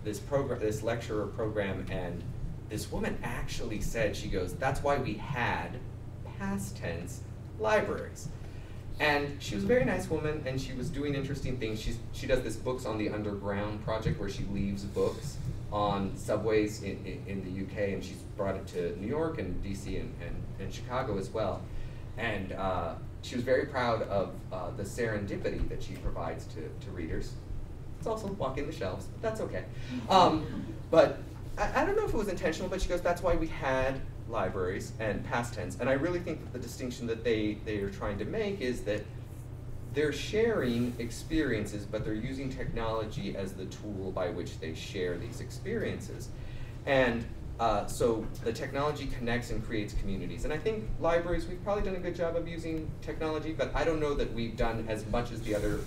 this lecturer program, and this woman actually said, she goes, that's why we had past tense libraries. And she was a very nice woman, and she was doing interesting things. She does this Books on the Underground project, where she leaves books on subways in the UK, and she's brought it to New York and DC and Chicago as well. And she was very proud of the serendipity that she provides to readers. It's also walking the shelves, but that's okay. But I don't know if it was intentional, but she goes, that's why we had libraries and past tense. And I really think that the distinction that they are trying to make is that they're sharing experiences, but they're using technology as the tool by which they share these experiences. And so the technology connects and creates communities. And I think libraries, we've probably done a good job of using technology, but I don't know that we've done as much as the other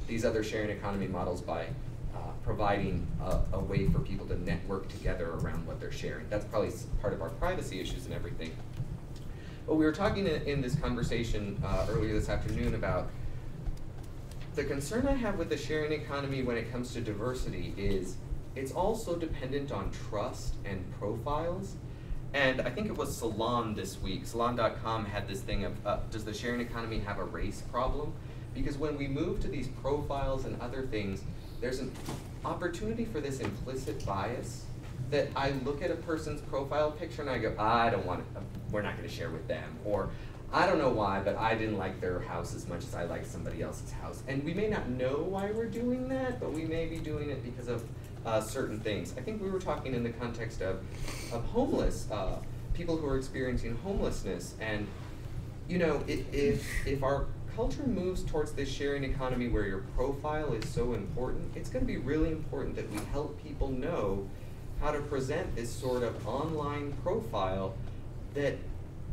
these other sharing economy models by providing a way for people to network together around what they're sharing. That's probably part of our privacy issues and everything. But we were talking in this conversation earlier this afternoon about the concern I have with the sharing economy when it comes to diversity is it's also dependent on trust and profiles. And I think it was Salon this week, Salon.com had this thing of, does the sharing economy have a race problem? Because when we move to these profiles and other things, there's an opportunity for this implicit bias that I look at a person's profile picture and I go, I don't want it, we're not gonna share with them. Or I don't know why, but I didn't like their house as much as I liked somebody else's house. And we may not know why we're doing that, but we may be doing it because of certain things. I think we were talking in the context of homeless, people who are experiencing homelessness. And you know, if our culture moves towards this sharing economy where your profile is so important, it's going to be really important that we help people know how to present this sort of online profile that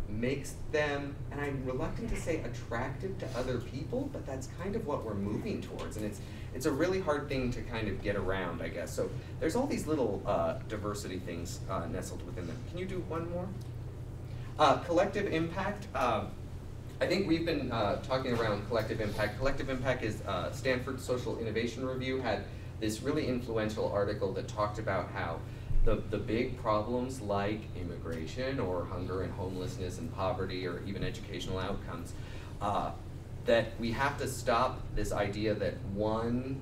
makes them, and I'm reluctant to say attractive to other people, but that's kind of what we're moving towards. And it's a really hard thing to kind of get around, I guess. So there's all these little diversity things nestled within them. Can you do one more? Collective impact. I think we've been talking around collective impact. Collective impact is Stanford Social Innovation Review had this really influential article that talked about how the big problems like immigration or hunger and homelessness and poverty or even educational outcomes, that we have to stop this idea that one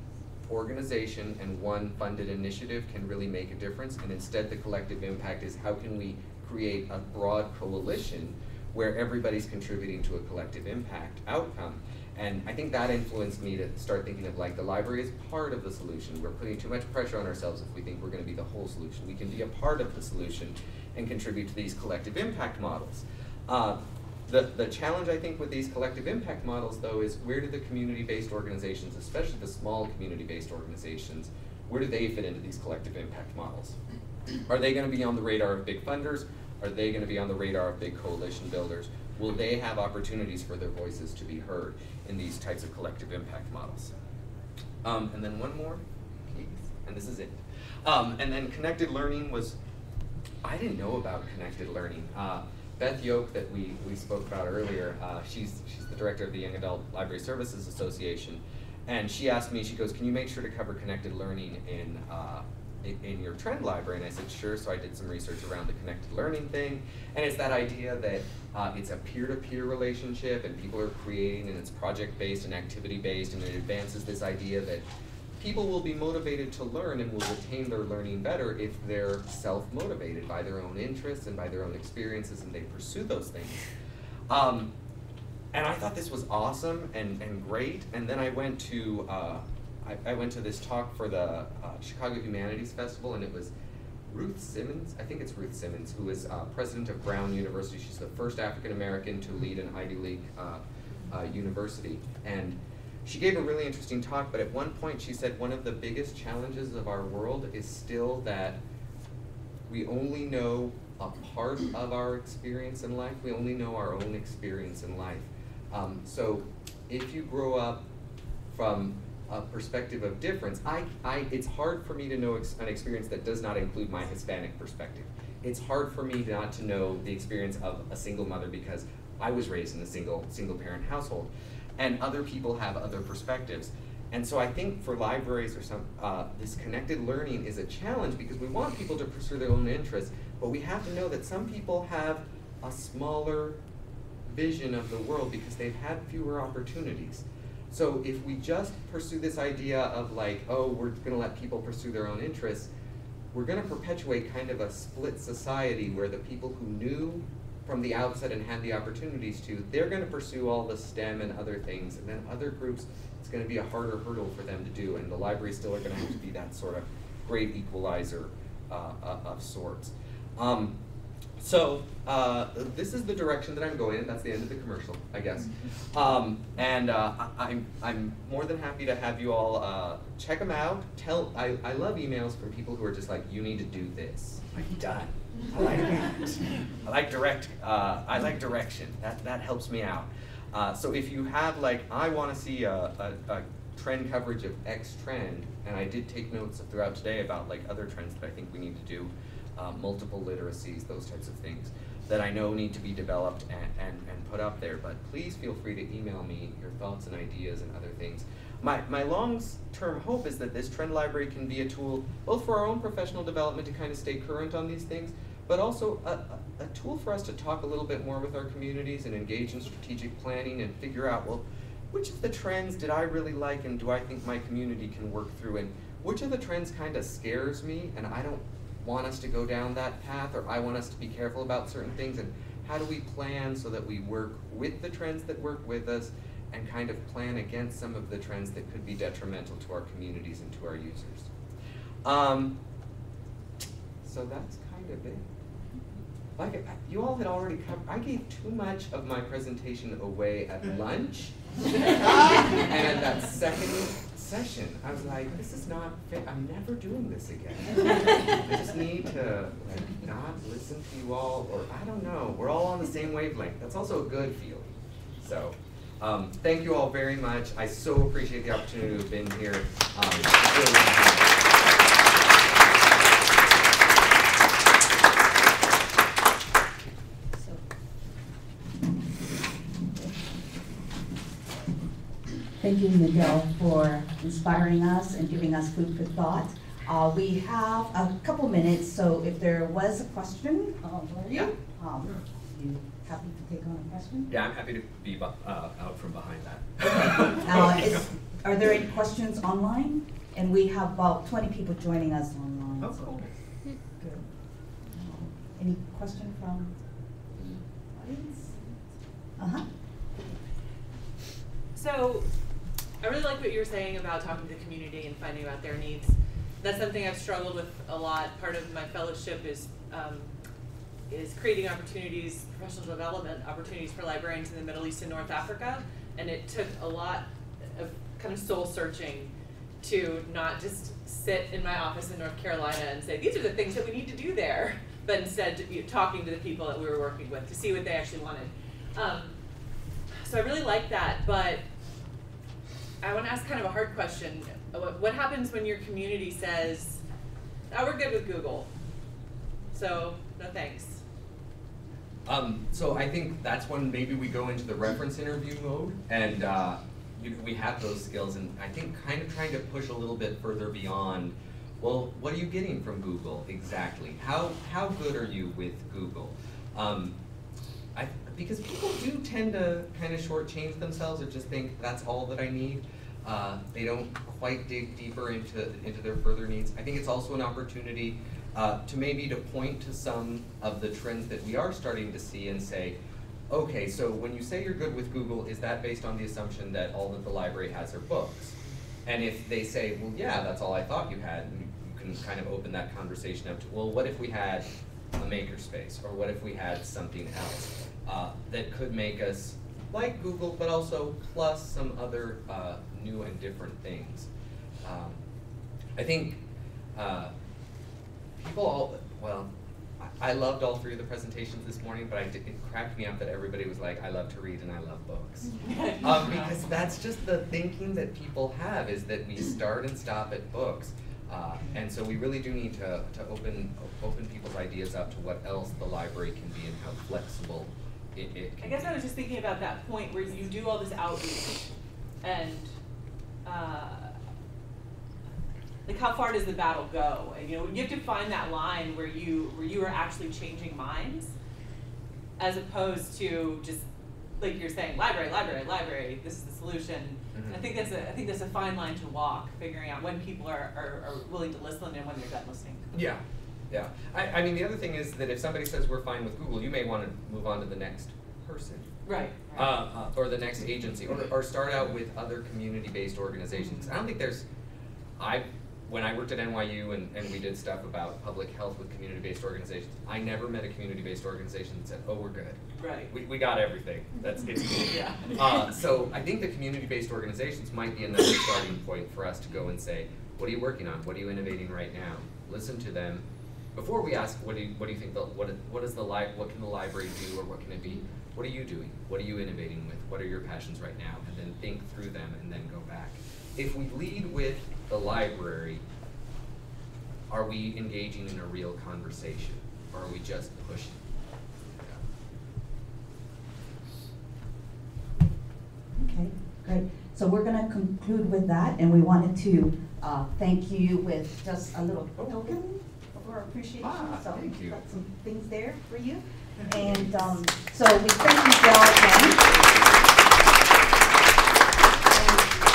organization and one funded initiative can really make a difference, and instead the collective impact is how can we create a broad coalition where everybody's contributing to a collective impact outcome. And I think that influenced me to start thinking of like the library is part of the solution. We're putting too much pressure on ourselves if we think we're going to be the whole solution. We can be a part of the solution and contribute to these collective impact models. The challenge I think with these collective impact models though is where do the community-based organizations, especially the small community-based organizations, where do they fit into these collective impact models? Are they going to be on the radar of big funders? Are they going to be on the radar of big coalition builders? Will they have opportunities for their voices to be heard in these types of collective impact models? And then one more, please, and this is it. And then connected learning was, I didn't know about connected learning. Beth Yoke that we spoke about earlier, she's the director of the Young Adult Library Services Association, and she asked me, she goes, can you make sure to cover connected learning in your trend library? And I said, sure. So I did some research around the connected learning thing. And it's that idea that it's a peer-to-peer relationship and people are creating and it's project-based and activity-based, and it advances this idea that people will be motivated to learn and will retain their learning better if they're self-motivated by their own interests and by their own experiences and they pursue those things. And I thought this was awesome and great. And then I went to I went to this talk for the Chicago Humanities Festival, and it was Ruth Simmons, I think it's Ruth Simmons, who is president of Brown University. She's the first African-American to lead an Ivy League university. And she gave a really interesting talk, but at one point she said one of the biggest challenges of our world is still that we only know a part of our experience in life. We only know our own experience in life. So if you grow up from a perspective of difference, it's hard for me to know an experience that does not include my Hispanic perspective. It's hard for me not to know the experience of a single mother because I was raised in a single parent household, and other people have other perspectives. And so I think for libraries or this connected learning is a challenge because we want people to pursue their own interests, but we have to know that some people have a smaller vision of the world because they've had fewer opportunities. So if we just pursue this idea of like, oh, we're gonna let people pursue their own interests, we're gonna perpetuate kind of a split society where the people who knew from the outset and had the opportunities to, they're gonna pursue all the STEM and other things, and then other groups, it's gonna be a harder hurdle for them to do, and the libraries still are gonna have to be that sort of great equalizer of sorts. So this is the direction that I'm going in. That's the end of the commercial, I guess. I'm more than happy to have you all check them out. I love emails from people who are just like, you need to do this. I'm done. I like that. I like direction. That helps me out. So if you have like, I want to see a trend coverage of X trend, and I did take notes throughout today about like other trends that I think we need to do. Multiple literacies, those types of things that I know need to be developed and put up there. But please feel free to email me your thoughts and ideas and other things. My long-term hope is that this trend library can be a tool both for our own professional development to kind of stay current on these things, but also a tool for us to talk a little bit more with our communities and engage in strategic planning and figure out, well, which of the trends did I really like and do I think my community can work through, and which of the trends kind of scares me and I don't want us to go down that path, or I want us to be careful about certain things, and how do we plan so that we work with the trends that work with us and kind of plan against some of the trends that could be detrimental to our communities and to our users. So that's kind of it. Like you all had already covered, I gave too much of my presentation away at lunch, and at that second session, I was like, this is not fit. I'm never doing this again. I just need to like not listen to you all, or I don't know. We're all on the same wavelength. That's also a good feeling. So thank you all very much. I so appreciate the opportunity to have been here. Thank you, Miguel, for inspiring us and giving us food for thought. We have a couple minutes, so if there was a question, Yeah. You happy to take on a question? Yeah, I'm happy to be out from behind that. Are there any questions online? And we have about 20 people joining us online. Oh, so cool. good. Any question from the audience? So, I really like what you were saying about talking to the community and finding out their needs. That's something I've struggled with a lot. Part of my fellowship is creating opportunities, professional development opportunities for librarians in the Middle East and North Africa. And it took a lot of kind of soul searching to not just sit in my office in North Carolina and say, these are the things that we need to do there, but instead talking to the people that we were working with to see what they actually wanted. So I really like that, but I want to ask kind of a hard question. What happens when your community says, oh, we're good with Google, so no thanks? So I think that's when maybe we go into the reference interview mode, and we have those skills, and I think kind of trying to push a little bit further beyond, well, what are you getting from Google exactly? How good are you with Google? Because people do tend to kind of shortchange themselves or just think that's all that I need. They don't quite dig deeper into their further needs. I think it's also an opportunity to maybe to point to some of the trends that we are starting to see and say, okay, so when you say you're good with Google, is that based on the assumption that all that the library has are books? And if they say, well, yeah, that's all I thought you had, you can kind of open that conversation up to, well, what if we had a makerspace, or what if we had something else that could make us like Google, but also plus some other new and different things. I think I loved all three of the presentations this morning, but it cracked me up that everybody was like, I love to read and I love books. Because that's just the thinking that people have, is that we start and stop at books. And so we really do need to open people's ideas up to what else the library can be and how flexible it can be. I guess I was just thinking about that point where you do all this outreach, and like, how far does the battle go? And, you know, you have to find that line where you are actually changing minds, as opposed to just, like you're saying, library, library, library, this is the solution. I think that's a fine line to walk, figuring out when people are willing to listen and when they're done listening. Yeah, yeah. I mean, the other thing is that if somebody says we're fine with Google, you may want to move on to the next person. Right. Or the next agency, or start out with other community-based organizations. I don't think there's, when I worked at NYU and we did stuff about public health with community-based organizations, I never met a community-based organization that said, oh, we're good. Right. We got everything. It's cool. Yeah. So I think the community-based organizations might be another starting point for us to go and say, what are you working on? What are you innovating right now? Listen to them. Before we ask, what do you think, what can the library do, or what can it be? What are you doing? What are you innovating with? What are your passions right now? And then think through them and then go back. If we lead with the library, are we engaging in a real conversation, or are we just pushing? Okay, great. So we're going to conclude with that, and we wanted to thank you with just a little token of our appreciation. So thank you. Got some things there for you. And so we thank Miguel again.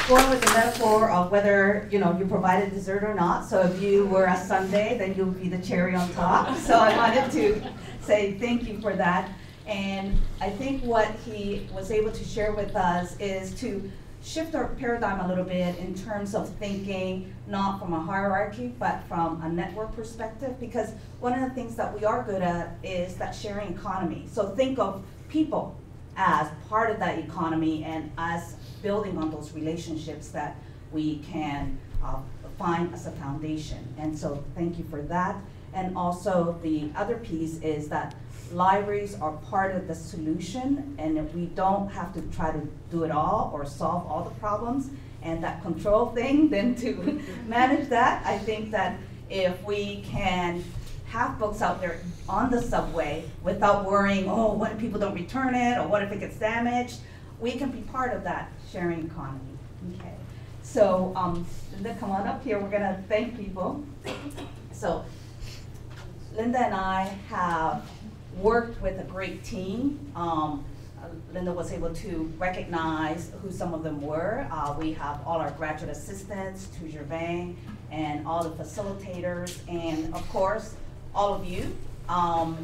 Going with the metaphor of whether, you know, you provided dessert or not. So if you were a sundae, then you'll be the cherry on top. So I wanted to say thank you for that. And I think what he was able to share with us is to shift our paradigm a little bit in terms of thinking not from a hierarchy, but from a network perspective. Because one of the things that we are good at is that sharing economy. So think of people as part of that economy, and us building on those relationships that we can find as a foundation. And so thank you for that. And also the other piece is that libraries are part of the solution, and if we don't have to try to do it all or solve all the problems, and that control thing, then to manage that, I think that if we can have books out there on the subway without worrying, oh, what if people don't return it, or what if it gets damaged, we can be part of that sharing economy. Okay. So Linda, come on up here. We're going to thank people. So Linda and I have worked with a great team. Linda was able to recognize who some of them were. We have all our graduate assistants, to Gervain, and all the facilitators, and of course, all of you.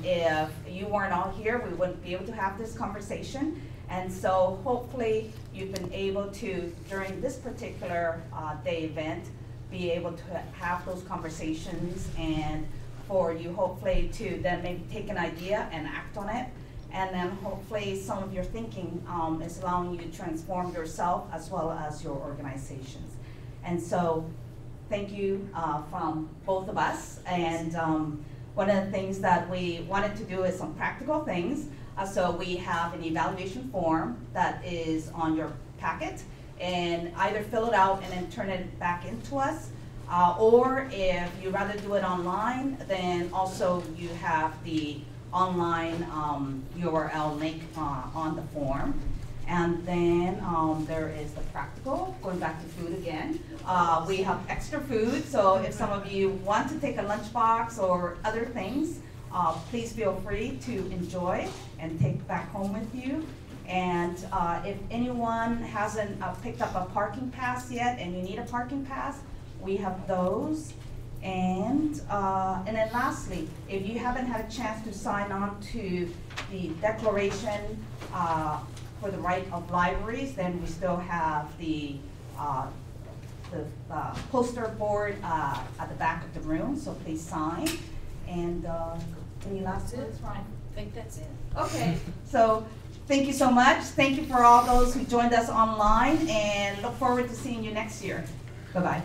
If you weren't all here, we wouldn't be able to have this conversation. And so hopefully you've been able to, during this particular day event, be able to have those conversations, and for you hopefully to then maybe take an idea and act on it. And then hopefully some of your thinking is allowing you to transform yourself as well as your organizations. And so thank you from both of us. And one of the things that we wanted to do is some practical things. So we have an evaluation form that is on your packet, and either fill it out and then turn it back into us, or if you rather do it online, then also you have the online URL link on the form. And then there is the practical, going back to food again. We have extra food, so if some of you want to take a lunchbox or other things, please feel free to enjoy and take back home with you. And if anyone hasn't picked up a parking pass yet and you need a parking pass, we have those. And then lastly, if you haven't had a chance to sign on to the Declaration for the Right of Libraries, then we still have the the poster board at the back of the room, so please sign. And any last words, Ron? I think that's it. Okay, so thank you so much. Thank you for all those who joined us online, and look forward to seeing you next year. Bye-bye.